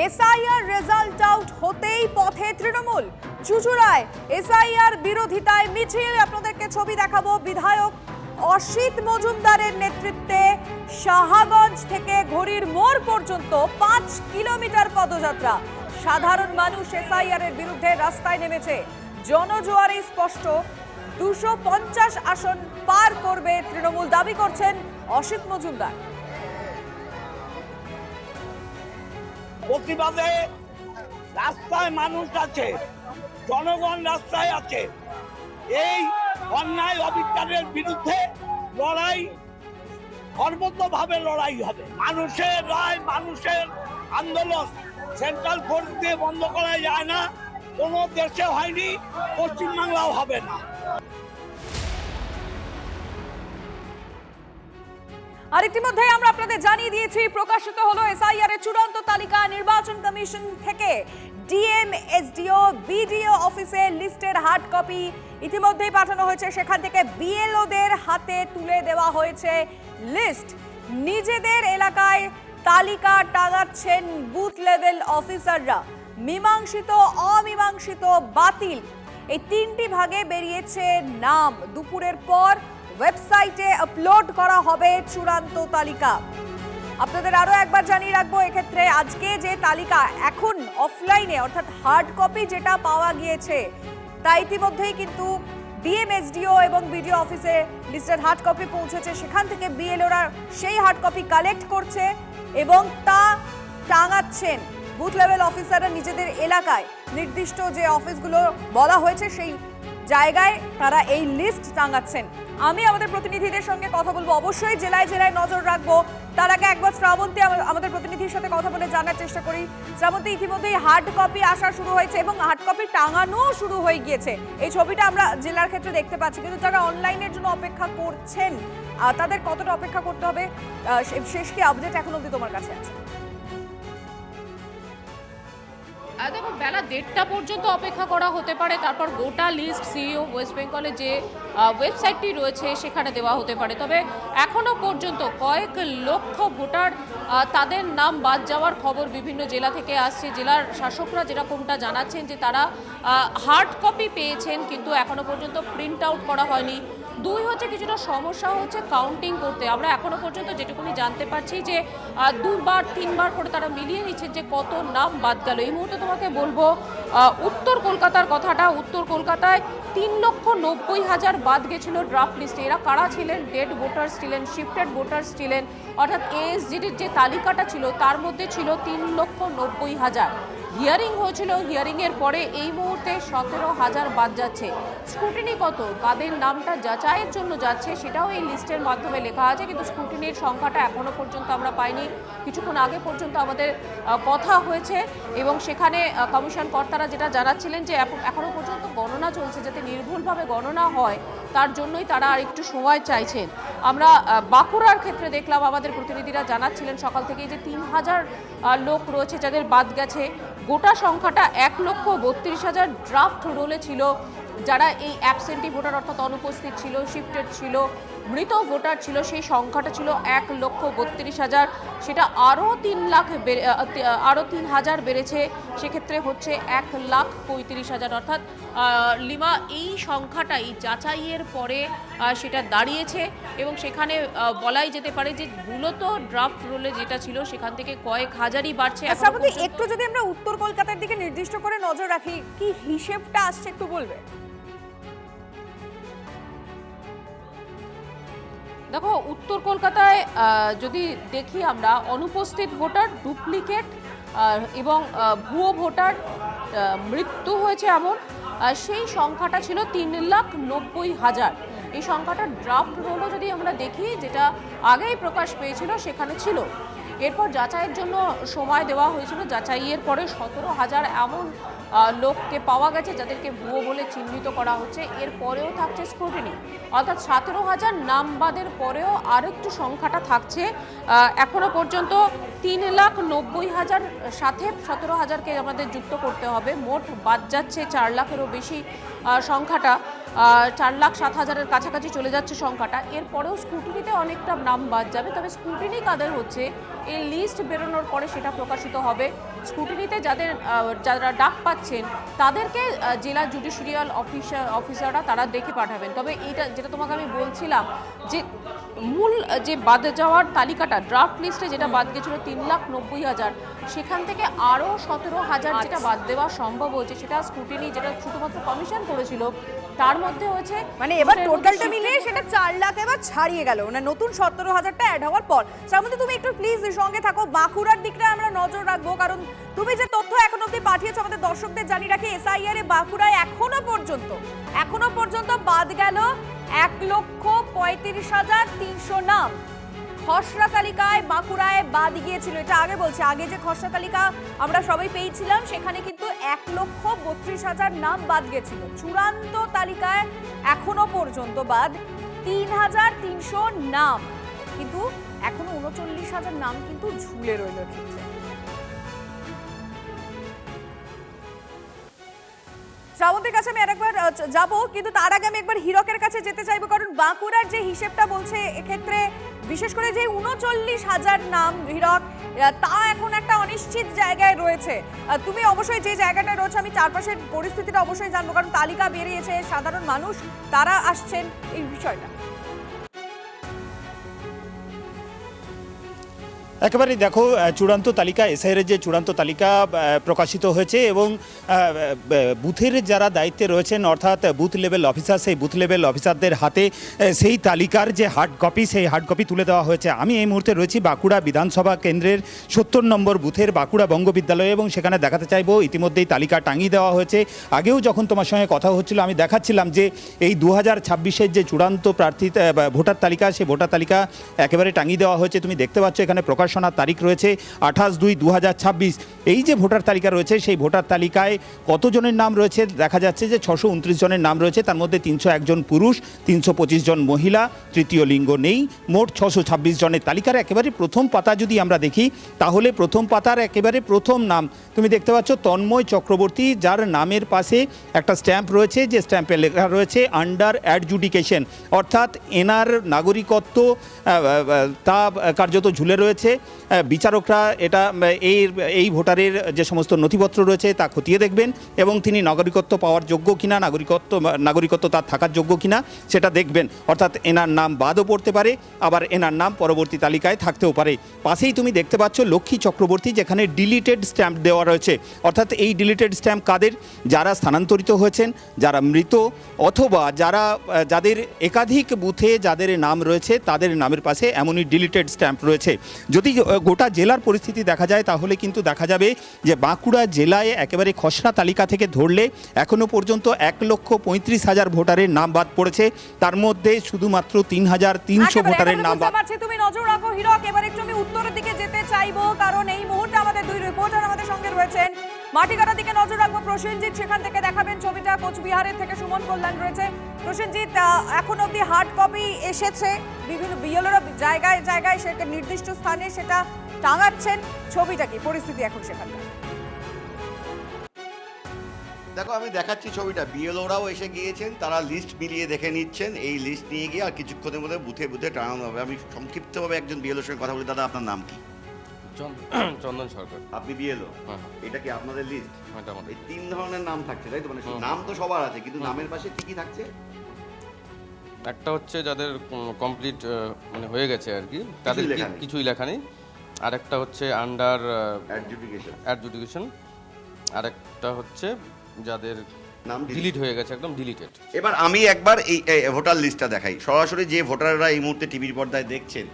SIR result out হতেই পথে Trinamool. চুঁচুড়ায় SIR বিরোধিতায় মিছিল, আপনাদেরকে ছবি দেখাবো। বিধায়ক অসিত মজুমদারের নেতৃত্বে সাহাগঞ্জ থেকে ঘড়ির মোড় পর্যন্ত 5 কিলোমিটার পদযাত্রা। সাধারণ মানুষ এসআইআর এর বিরুদ্ধে রাস্তায় নেমেছে। জনজোয়ারে স্পষ্ট 250 আসন পার করবে তৃণমূল, দাবি করছেন অসিত মজুমদার। প্রতিবাদে রাস্তায় মানুষ আছে, জনগণ রাস্তায় আছে। এই অন্যায় অবিচারের বিরুদ্ধে লড়াই সর্বতভাবে লড়াই হবে। মানুষের রায়, মানুষের আন্দোলন সেন্ট্রাল ফোর্স দিয়ে বন্ধ করা যায় না। কোনো দেশে হয়নি, পশ্চিমবাংলাও হবে না। আর ইতিমধ্যে আমরা আপনাদের জানিয়ে দিয়েছি, প্রকাশিত হলো এসআইআর এর চূড়ান্ত তালিকা। নির্বাচন কমিশন থেকে ডিএম, এসডিও, বিডিও অফিসে লিস্টের হার্ড কপি ইতিমধ্যেই পাঠানো হয়েছে। সেখান থেকে বিএলওদের হাতে তুলে দেওয়া হয়েছে লিস্ট। নিজেদের এলাকায় তালিকা টাঙাচ্ছেন বুথ লেভেল অফিসাররা। মীমাংসিত, অমীমাংসিত, বাতিল এই 3টি ভাগে বেরিয়েছে নাম। দুপুরের পর ওয়েবসাইটে আপলোড করা হবে চূড়ান্ত তালিকা। আপনাদের আরো একবার জানিয়ে রাখবো, এক্ষেত্রে আজকে যে তালিকা এখন অফলাইনে অর্থাৎ হার্ড কপি যেটা পাওয়া গিয়েছে, তা ইতিমধ্যেই কিন্তু ডিএম, এসডিও এবং বিডিও অফিসে লিস্টের হার্ড কপি পৌঁছেছে। সেখান থেকে বিএলওরা সেই হার্ড কপি কালেক্ট করছে এবং তা টাঙাচ্ছেন বুথ লেভেল অফিসাররা নিজেদের এলাকায়। নির্দিষ্ট যে অফিসগুলো বলা হয়েছে সেই জায়গায় তারা এই লিস্ট টাঙাচ্ছেন। আমি আমাদের প্রতিনিধিদের সঙ্গে কথা বলবো, অবশ্যই জেলায় জেলায় নজর রাখবো। তার আগে একবার শ্রাবন্তী আমাদের প্রতিনিধির সাথে কথা বলে জানার চেষ্টা করি। শ্রাবন্তী, ইতিমধ্যেই হার্ড কপি আসা শুরু হয়েছে এবং হার্ড কপি টাঙানো শুরু হয়ে গিয়েছে। এই ছবিটা আমরা জেলার ক্ষেত্রে দেখতে পাচ্ছি, কিন্তু যারা অনলাইনের জন্য অপেক্ষা করছেন তাদের কতটা অপেক্ষা করতে হবে, শেষ কি আপডেট এখন অবধি তোমার কাছে আছে? দেখো, বেলা 1:30 পর্যন্ত অপেক্ষা করা হতে পারে। তারপর গোটা লিস্ট সিইও ওয়েস্ট বেঙ্গলে যে ওয়েবসাইটটি রয়েছে সেখানে দেওয়া হতে পারে। তবে এখনো পর্যন্ত কয়েক লক্ষ ভোটার তাদের নাম বাদ যাওয়ার খবর বিভিন্ন জেলা থেকে আসছে। জেলার শাসকরা যেরকমটা জানাচ্ছেন যে তারা হার্ড কপি পেয়েছেন, কিন্তু এখনো পর্যন্ত প্রিন্ট আউট করা হয়নি। দুই হচ্ছে কিছুটা সমস্যা হচ্ছে কাউন্টিং করতে। আমরা এখনো পর্যন্ত যেটুকুনি জানতে পারছি যে 2-3 বার করে তারা মিলিয়ে নিচ্ছেন যে কত নাম বাদ গেল। এই মুহূর্তে তোমাকে বলবো উত্তর কলকাতার কথাটা। উত্তর কলকাতায় 3,90,000 বাদ গেছিল ড্রাফট লিস্টে। এরা কারা ছিলেন? ডেড ভোটার্স ছিলেন, শিফটেড ভোটার্স ছিলেন, অর্থাৎ এএসজিডির যে তালিকাটা ছিল তার মধ্যে ছিল 3,90,000। হিয়ারিং হয়েছিল, হিয়ারিংয়ের পরে এই মুহূর্তে 17,000 বাদ যাচ্ছে। স্ক্রুটিনি কত, কাদের নামটা যাচাইয়ের জন্য যাচ্ছে সেটাও এই লিস্টের মাধ্যমে লেখা আছে, কিন্তু স্ক্রুটিনির সংখ্যাটা এখনো পর্যন্ত আমরা পাইনি। কিছুক্ষণ আগে পর্যন্ত আমাদের কথা হয়েছে এবং সেখানে কমিশন কর্তারা যেটা জানাচ্ছিলেন যে এখনো পর্যন্ত গণনা চলছে, যাতে নির্ভুলভাবে গণনা হয় তার জন্যই তারা আর একটু সময় চাইছেন। আমরা বাঁকুড়ার ক্ষেত্রে দেখলাম, আমাদের প্রতিনিধিরা জানাচ্ছিলেন সকাল থেকেই যে 3,000 লোক রয়েছে যাদের বাদ গেছে। গোটা সংখ্যাটা 1,32,000 ড্রাফট রোলে ছিল যারা এই অ্যাবসেন্টি ভোটার অর্থাৎ অনুপস্থিত ছিল, শিফটেড ছিল, মৃত ভোটার ছিল, সেই সংখ্যাটা ছিল 1,32,000। সেটা আরও 3,000 বেড়েছে, সেক্ষেত্রে হচ্ছে 1,35,000। অর্থাৎ লিমা, এই সংখ্যাটাই যাচাইয়ের পরে সেটা দাঁড়িয়েছে এবং সেখানে বলাই যেতে পারে যে মূলত ড্রাফট রোলে যেটা ছিল সেখান থেকে কয়েক হাজারই বাড়ছে। একটু যদি আমরা উত্তর কলকাতার দিকে নির্দিষ্ট করে নজর রাখি, কি হিসেবটা আসছে একটু বলবে? দেখো, উত্তর কলকাতায় যদি দেখি আমরা, অনুপস্থিত ভোটার, ডুপ্লিকেট এবং ভুয়ো ভোটার মৃত্যু হয়েছে এমন সেই সংখ্যাটা ছিল 3,90,000। এই সংখ্যাটা ড্রাফট রোলও যদি আমরা দেখি, যেটা আগেই প্রকাশ পেয়েছিল সেখানে ছিল। এরপর যাচাইয়ের জন্য সময় দেওয়া হয়েছিল। যাচাইয়ের পরে 17,000 এমন লোককে পাওয়া গেছে যাদেরকে ভুয়ো বলে চিহ্নিত করা হচ্ছে। এর পরেও থাকছে স্ক্রুটিনি, অর্থাৎ 17,000 নাম বাদের পরেও আরেকটু সংখ্যাটা থাকছে। এখনো পর্যন্ত 3,90,000 সাথে 17,000কে আমাদের যুক্ত করতে হবে। মোট বাদ যাচ্ছে 4 লাখেরও বেশি সংখ্যাটা। 4,07,000-এর কাছাকাছি চলে যাচ্ছে সংখ্যাটা। এরপরেও স্ক্রুটিনিতে অনেকটা নাম বাদ যাবে, তবে স্ক্রুটিনি কাদের হচ্ছে এই লিস্ট বেরোনোর পরে সেটা প্রকাশিত হবে। স্ক্রুটিনিতে যারা ডাক পাচ্ছেন তাদেরকে জেলা জুডিশিয়াল অফিসাররা তারা দেখে পাঠাবেন। তবে এইটা যেটা তোমাকে আমি বলছিলাম যে মূল যে বাদ যাওয়ার তালিকাটা ড্রাফট লিস্টে যেটা বাদ গেছিল 3,90,000, সেখান থেকে আরও 17,000 যেটা বাদ দেওয়া সম্ভব হয়েছে, সেটা স্ক্রুটিনি যেটা শুধুমাত্র কমিশন করেছিল তার মধ্যে হয়েছে। মানে এবার টোটালটা মিলিয়ে সেটা 4 লাখ এবার ছাড়িয়ে গেল, মানে নতুন 17,000টা অ্যাড হওয়ার পর। তার মধ্যে তুমি একটু প্লিজ সঙ্গে থাকো, বাঁকুড়ার দিকটা আমরা নজর রাখবো, কারণ তুমি যে তথ্য এখন অবধি পাঠিয়েছো আমাদের দর্শকদের জানিয়ে রাখি, এসআইআর এ বাঁকুড়ায় এখনো পর্যন্ত বাদ গেল 1,35,300 নাম। খসড়া তালিকায় বাঁকুড়ায় বাদ গিয়েছিল, এটা আগে বলছি, আগে যে খসড়া তালিকা আমরা সবাই পেয়েছিলাম সেখানে কিন্তু 1,32,000 নাম বাদ গেছিল। চূড়ান্ত তালিকায় এখনো পর্যন্ত বাদ 3,300 নাম, কিন্তু এখনো 39,000 নাম কিন্তু ঝুলে রইল ক্ষেত্রে। শ্রাবন্তের কাছে আমি আরেকবার যাব, কিন্তু তার আগে আমি একবার হীরকের কাছে যেতে চাইবো, কারণ বাঁকুড়ার যে হিসেবটা বলছে এক্ষেত্রে বিশেষ করে যে 39,000 নাম হীরক, তা এখন একটা অনিশ্চিত জায়গায় রয়েছে। তুমি অবশ্যই যে জায়গাটায় রয়েছে, আমি চারপাশের পরিস্থিতিটা অবশ্যই জানবো, কারণ তালিকা বেরিয়েছে, সাধারণ মানুষ তারা আসছেন, এই বিষয়টা একেবারেই দেখো, চূড়ান্ত তালিকা এসআইআরের যে চূড়ান্ত তালিকা প্রকাশিত হয়েছে এবং বুথের যারা দায়িত্বে রয়েছেন অর্থাৎ বুথ লেভেল অফিসার, সেই বুথ লেভেল অফিসারদের হাতে সেই তালিকার যে হার্ড কপি, সেই হার্ড কপি তুলে দেওয়া হয়েছে। আমি এই মুহূর্তে রয়েছি বাঁকুড়া বিধানসভা কেন্দ্রের 70 নম্বর বুথের বাঁকুড়া বঙ্গ বিদ্যালয়ে, এবং সেখানে দেখাতে চাইবো ইতিমধ্যেই তালিকা টাঙিয়ে দেওয়া হয়েছে। আগেও যখন তোমার সঙ্গে কথা হচ্ছিল আমি দেখাচ্ছিলাম যে এই 2026-এর যে চূড়ান্ত প্রার্থী ভোটার তালিকা, সেই ভোটার তালিকা একেবারে টাঙিয়ে দেওয়া হয়েছে। তুমি দেখতে পাচ্ছ এখানে প্রকাশনার তারিখ রয়েছে 28/2/2026। এই যে ভোটার তালিকা রয়েছে সেই ভোটার তালিকায় কতজনের নাম রয়েছে দেখা যাচ্ছে যে 629 জনের নাম রয়েছে, তার মধ্যে 301 জন পুরুষ, 325 জন মহিলা, তৃতীয় লিঙ্গ নেই, মোট 626 জনের তালিকার একেবারে প্রথম পাতা যদি আমরা দেখি তাহলে প্রথম পাতার একেবারে প্রথম নাম তুমি দেখতে পাচ্ছ তন্ময় চক্রবর্তী, যার নামের পাশে একটা স্ট্যাম্প রয়েছে, যে স্ট্যাম্পে লেখা রয়েছে আন্ডার অ্যাডজুডিকেশন, অর্থাৎ এনার নাগরিকত্ব তা কার্যত ঝুলে রয়েছে। বিচারকরা এটা এই ভোটারের যে সমস্ত নথিপত্র রয়েছে তা খতিয়ে দেখবেন এবং তিনি নাগরিকত্ব পাওয়ার যোগ্য কিনা, নাগরিকত্ব তার থাকার যোগ্য কিনা সেটা দেখবেন। অর্থাৎ এনার নাম বাদও পড়তে পারে, আবার এনার নাম পরবর্তী তালিকায় থাকতেও পারে। পাশেই তুমি দেখতে পাচ্ছ লক্ষ্মী চক্রবর্তী, যেখানে ডিলিটেড স্ট্যাম্প দেওয়া রয়েছে। অর্থাৎ এই ডিলিটেড স্ট্যাম্প কাদের? যারা স্থানান্তরিত হয়েছেন, যারা মৃত, অথবা যাদের একাধিক বুথে যাদের নাম রয়েছে তাদের নামের পাশে এমনই ডিলিটেড স্ট্যাম্প রয়েছে। যদি গোটা জেলার পরিস্থিতি দেখা যায় তাহলে কিন্তু দেখা যাবে যে বাঁকুড়া জেলায় একেবারে খসড়া তালিকা থেকে ধরলে এখনো পর্যন্ত 1,35,000 ভোটারের নাম বাদ পড়েছে, তার মধ্যে শুধুমাত্র 3,300 ভোটারের নাম বাদ। তুমি নজর রাখো হীরক, এবার একটু আমি উত্তরের দিকে যেতে চাইবো, কারণ এই মুহূর্তে আমাদের দুই রিপোর্টার আমাদের সঙ্গে রয়েছেন। মাটিকাটার দিকে নজর রাখবো প্রসেনজিৎ, সেখান থেকে দেখাবেন ছবিটা। কোচবিহারের থেকে সুমন কল্যাণ রয়েছে। প্রসেনজিৎ, এখন অবধি হার্ড কপি এসেছে, বিভিন্ন বিএলওরা জায়গায় জায়গায় সেটা নির্দিষ্ট স্থানে সেটা টাঙাচ্ছেন, ছবিটা কি পরিস্থিতি এখন সেখানকার? দেখো আমি দেখাচ্ছি ছবিটা, বিএলওরাও এসে গিয়েছেন, তারা লিস্ট মিলিয়ে দেখে নিচ্ছেন। এই লিস্ট নিয়ে গিয়ে আর কিছুক্ষণের মধ্যে বুথে বুথে টানানো হবে। আমি সংক্ষিপ্তভাবে একজন বিএলওর সঙ্গে কথা বলি। দাদা, আপনার নাম কি? চন্দন সরকার। আপনি বিএলও? হ্যাঁ। এটা কি আপনাদের লিস্ট? মোটামুটি এই 3 ধরনের নাম থাকছে, তাই তো? মানে নাম তো সবার আছে, কিন্তু নামের পাশে কি কি থাকছে? একটা হচ্ছে যাদের কমপ্লিট মানে হয়ে গেছে আর কি, তাদের কিছুই লেখা নেই। আরেকটা হচ্ছে আন্ডার অ্যাডজুডিকেশন, আরেকটা হচ্ছে যাদের নাম ডিলিট হয়ে গেছে, একদম ডিলিটেড। এবার আমি একবার এই ভোটার লিস্টটা দেখাই সরাসরি, যে ভোটাররা এই মুহূর্তে টিভির পর্দায় দেখছেন।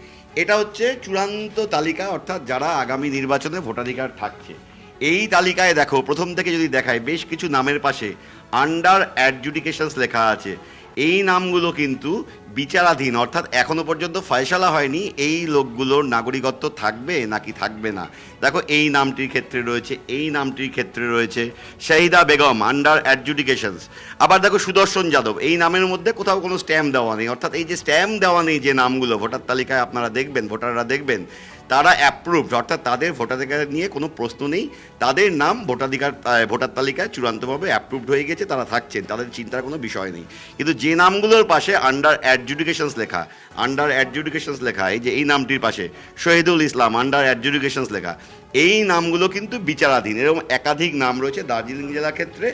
এটা হচ্ছে চূড়ান্ত তালিকা, অর্থাৎ যারা আগামী নির্বাচনে ভোটাধিকার থাকছে। এই তালিকায় দেখো প্রথম থেকে যদি দেখায় বেশ কিছু নামের পাশে আন্ডার অ্যাডজুডিকেশনস লেখা আছে। এই নামগুলো কিন্তু বিচারাধীন, অর্থাৎ এখনো পর্যন্ত ফয়সালা হয়নি এই লোকগুলোর নাগরিকত্ব থাকবে নাকি থাকবে না। দেখো এই নামটির ক্ষেত্রে রয়েছে, এই নামটির ক্ষেত্রে রয়েছে শাহিদা বেগম, আন্ডার অ্যাডজুডিকেশনস। আবার দেখো সুদর্শন যাদব, এই নামের মধ্যে কোথাও কোনো স্ট্যাম্প দেওয়া নেই। অর্থাৎ এই যে স্ট্যাম্প দেওয়া নেই যে নামগুলো ভোটার তালিকায় আপনারা দেখবেন, ভোটাররা দেখবেন, তারা অ্যাপ্রুভড, অর্থাৎ তাদের ভোটাধিকার নিয়ে কোনো প্রশ্ন নেই, তাদের নাম ভোটার তালিকায় চূড়ান্তভাবে অ্যাপ্রুভড হয়ে গেছে, তারা থাকছেন, তাদের চিন্তার কোনো বিষয় নেই। কিন্তু যে নামগুলোর পাশে আন্ডার অ্যাডজুডিকেশনস লেখা, এই যে এই নামটির পাশে শহীদুল ইসলাম আন্ডার অ্যাডজুডিকেশনস লেখা, এই নামগুলো কিন্তু বিচারাধীন। এরকম একাধিক নাম রয়েছে দার্জিলিং জেলার ক্ষেত্রে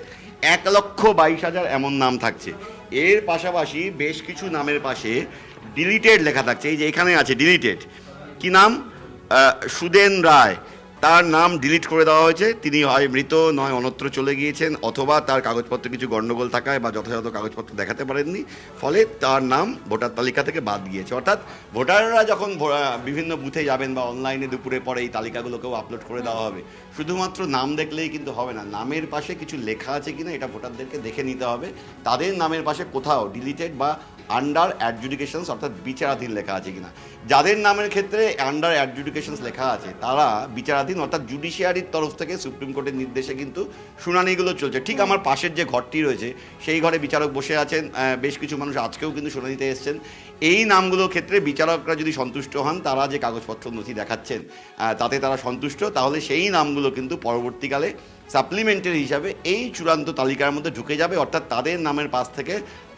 1,22,000 এমন নাম থাকছে। এর পাশাপাশি বেশ কিছু নামের পাশে ডিলিটেড লেখা থাকছে, এই যে এখানে আছে ডিলিটেড। কি নাম? সুদেন রায়, তার নাম ডিলিট করে দেওয়া হয়েছে। তিনি হয় মৃত, নয় অন্যত্র চলে গিয়েছেন, অথবা তার কাগজপত্রে কিছু গণ্ডগোল থাকায় বা যথাযথ কাগজপত্র দেখাতে পারেননি, ফলে তার নাম ভোটার তালিকা থেকে বাদ গিয়েছে। অর্থাৎ ভোটাররা যখন বিভিন্ন বুথে যাবেন বা অনলাইনে দুপুরে পরে এই তালিকাগুলোকেও আপলোড করে দেওয়া হবে, শুধুমাত্র নাম দেখলেই কিন্তু হবে না, নামের পাশে কিছু লেখা আছে কিনা এটা ভোটারদেরকে দেখে নিতে হবে। তাদের নামের পাশে কোথাও ডিলিটেড বা আন্ডার অ্যাডজুডিকেশনস অর্থাৎ বিচারাধীন লেখা আছে কিনা। যাদের নামের ক্ষেত্রে আন্ডার অ্যাডজুডিকেশনস লেখা আছে তারা বিচারাধীন, অর্থাৎ জুডিশিয়ারির তরফ থেকে সুপ্রিম কোর্টের নির্দেশে কিন্তু শুনানিগুলো চলছে। ঠিক আমার পাশের যে ঘরটি রয়েছে সেই ঘরে বিচারক বসে আছেন, বেশ কিছু মানুষ আজকেও কিন্তু শুনানিতে এসছেন। এই নামগুলোর ক্ষেত্রে বিচারকরা যদি সন্তুষ্ট হন, তারা যে কাগজপত্র নথি দেখাচ্ছেন তাতে তারা সন্তুষ্ট, তাহলে সেই নামগুলো কিন্তু পরবর্তীকালে সাপ্লিমেন্টারি হিসাবে এই চূড়ান্ত তালিকার মধ্যে ঢুকে যাবে, অর্থাৎ তাদের নামের পাশ থেকে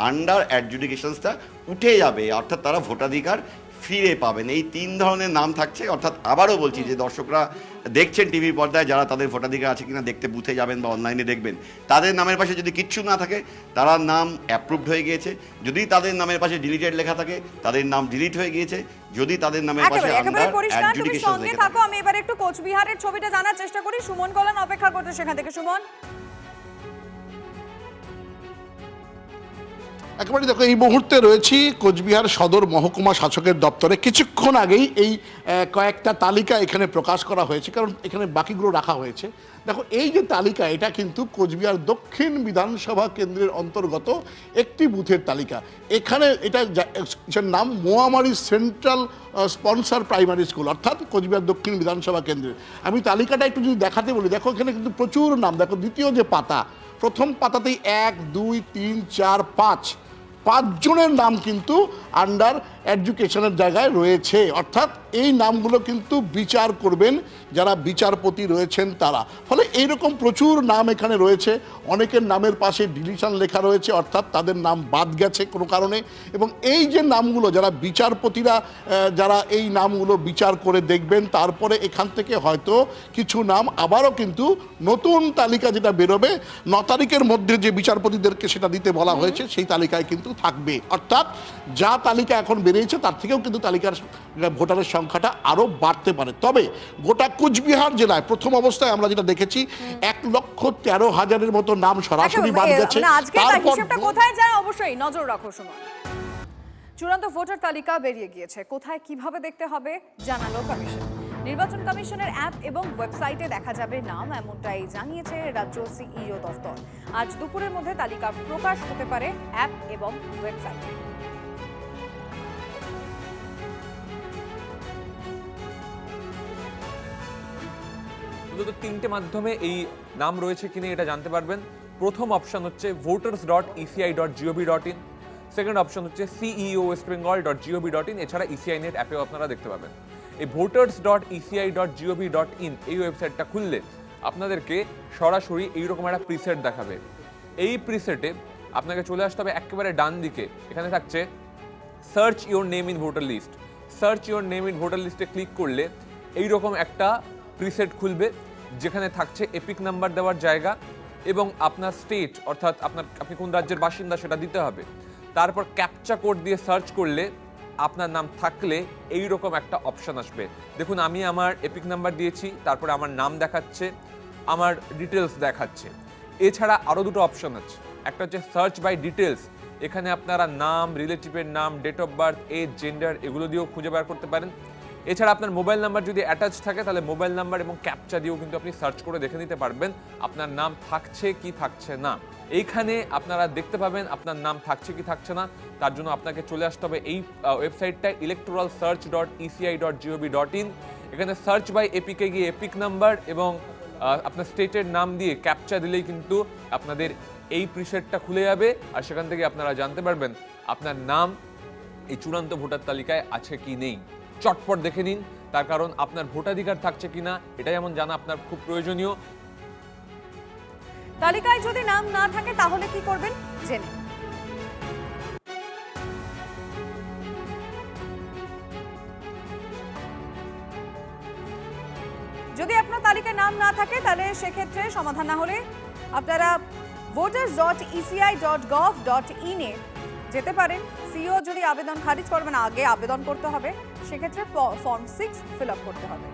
আন্ডার অ্যাডজুডিকেশনসটা উঠে যাবে, অর্থাৎ তারা ভোটাধিকার ফিরে পাবেন। এই 3 ধরনের নাম থাকছে। অর্থাৎ আবারও বলছি যে দর্শকরা দেখছেন টিভি পর্দায়, যারা তাদের ভোটাধিকার আছে কিনা দেখতে বুথে যাবেন বা অনলাইনে দেখবেন, তাদের নামের পাশে যদি কিচ্ছু না থাকে তারা নাম অ্যাপ্রুভড হয়ে গিয়েছে। যদি তাদের নামের পাশে ডিলিটেড লেখা থাকে তাদের নাম ডিলিট হয়ে গিয়েছে। যদি তাদের নামের পাশে আন্ডার অ্যাডজুডিকেশন লেখা থাকে। আমি এবার একটু কোচবিহারের ছবিটা জানার চেষ্টা করি। সুমন কল্যাণ অপেক্ষা করতে সেখান থেকে। সুমন, একেবারে দেখো, এই মুহূর্তে রয়েছি কোচবিহার সদর মহকুমা শাসকের দপ্তরে। কিছুক্ষণ আগেই এই কয়েকটা তালিকা এখানে প্রকাশ করা হয়েছে, কারণ এখানে বাকিগুলো রাখা হয়েছে। দেখো, এই যে তালিকা, এটা কিন্তু কোচবিহার দক্ষিণ বিধানসভা কেন্দ্রের অন্তর্গত একটি বুথের তালিকা। এখানে এটার নাম Moyamari central sponsor primary school, অর্থাৎ কোচবিহার দক্ষিণ বিধানসভা কেন্দ্রের। আমি তালিকাটা একটু যদি দেখাতে বলি, দেখো এখানে কিন্তু প্রচুর নাম। দেখো, দ্বিতীয় যে পাতা, প্রথম পাতাতেই 1, 2, 3, 4, 5 জনের নাম কিন্তু আন্ডার এডুকেশনের জায়গায় রয়েছে। অর্থাৎ এই নামগুলো কিন্তু বিচার করবেন যারা বিচারপতি রয়েছেন তারা। ফলে এইরকম প্রচুর নাম এখানে রয়েছে। অনেকের নামের পাশে ডিলিশন লেখা রয়েছে, অর্থাৎ তাদের নাম বাদ গেছে কোনো কারণে। এবং এই যে নামগুলো, যারা বিচারপতিরা যারা এই নামগুলো বিচার করে দেখবেন, তারপরে এখান থেকে হয়তো কিছু নাম আবারও কিন্তু নতুন তালিকা যেটা বেরোবে 9 তারিখের মধ্যে, যে বিচারপতিদেরকে সেটা দিতে বলা হয়েছে, সেই তালিকায় কিন্তু থাকবে। অর্থাৎ যা তালিকা এখন বেরিয়েছে তার থেকেও কিন্তু তালিকার ভোটারের সংখ্যাটা আরও বাড়তে পারে। তবে গোটা কোচবিহার জেলায় প্রথম অবস্থায় আমরা যেটা দেখেছি 1,13,000-এর মতো নাম সরাসরি বাদ গেছে। হিসেবটা কোথায় যায় অবশ্যই নজর রাখো। সুমন, চূড়ান্ত ভোটার তালিকা বেরিয়ে গিয়েছে, কোথায় কিভাবে দেখতে হবে জানালো কমিশন। নির্বাচন কমিশনের অ্যাপ এবং ওয়েবসাইটে দেখা যাবে নাম, এমনটাই জানিয়েছে রাজ্য সিইও দফতর। আজ দুপুরের মধ্যে তালিকা প্রকাশ হতে পারে অ্যাপ এবং ওয়েবসাইটে। মূলত 3টে মাধ্যমে এই নাম রয়েছে কিনা এটা জানতে পারবেন। প্রথম অপশন হচ্ছে voters.eci.gov.in, সেকেন্ড অপশন হচ্ছে ceo.westbengal.gov.in, এছাড়া ECI নেট অ্যাপেও আপনারা দেখতে পাবেন। এই voters.eci.gov.in এই ওয়েবসাইটটা খুললে আপনাদেরকে সরাসরি এইরকম একটা প্রিসেট দেখাবে। এই প্রিসেটে আপনাকে চলে আসতে হবে একেবারে ডান দিকে, এখানে থাকছে search your name in voter list. Search your name in voter লিস্টে ক্লিক করলে এইরকম একটা প্রিসেট খুলবে, যেখানে থাকছে এপিক নাম্বার দেওয়ার জায়গা এবং আপনার স্টেট, অর্থাৎ আপনি কোন রাজ্যের বাসিন্দা সেটা দিতে হবে। তারপর ক্যাপচা কোড দিয়ে সার্চ করলে আপনার নাম থাকলে এই রকম একটা অপশন আসবে। দেখুন, আমি আমার এপিক নাম্বার দিয়েছি, তারপরে আমার নাম দেখাচ্ছে, আমার ডিটেলস দেখাচ্ছে। এছাড়া আরও দুটো অপশন আছে, একটা হচ্ছে সার্চ বাই ডিটেলস। এখানে আপনারা নাম, রিলেটিভের নাম, date of birth, age, gender এগুলো দিয়েও খুঁজে বের করতে পারেন। এছাড়া আপনার মোবাইল নাম্বার যদি অ্যাটাচ থাকে তাহলে মোবাইল নাম্বার এবং ক্যাপচা দিয়েও কিন্তু আপনি সার্চ করে দেখে নিতে পারবেন আপনার নাম থাকছে কি থাকছে না। এইখানে আপনারা দেখতে পাবেন আপনার নাম থাকছে কি থাকছে না। তার জন্য আপনাকে চলে আসতে হবে এই ওয়েবসাইটটায় electoralsearch.eci.gov.in। এখানে সার্চ বাই এপিকে গিয়ে এপিক নাম্বার এবং আপনার স্টেটের নাম দিয়ে ক্যাপচা দিলেই কিন্তু আপনাদের এই প্রিসেটটা খুলে যাবে, আর সেখান থেকে আপনারা জানতে পারবেন আপনার নাম এই চূড়ান্ত ভোটার তালিকায় আছে কি নেই। চটপট দেখে নিন তার কারণ আপনার ভোটাধিকার থাকছে কিনা এটা যেমন জানা আপনার খুব প্রয়োজনীয়। তালিকায় যদি নাম না থাকে তাহলে কি করবেন জেনে যদি আপনার তালিকায় নাম না থাকে তাহলে সেক্ষেত্রে সমাধান না হলে আপনারা voters.eci.gov.in এ যেতে পারেন। সিও যদি আবেদন খারিজ করবেন আগে আবেদন করতে হবে, সেক্ষেত্রে ফর্ম 6 ফিল আপ করতে হবে।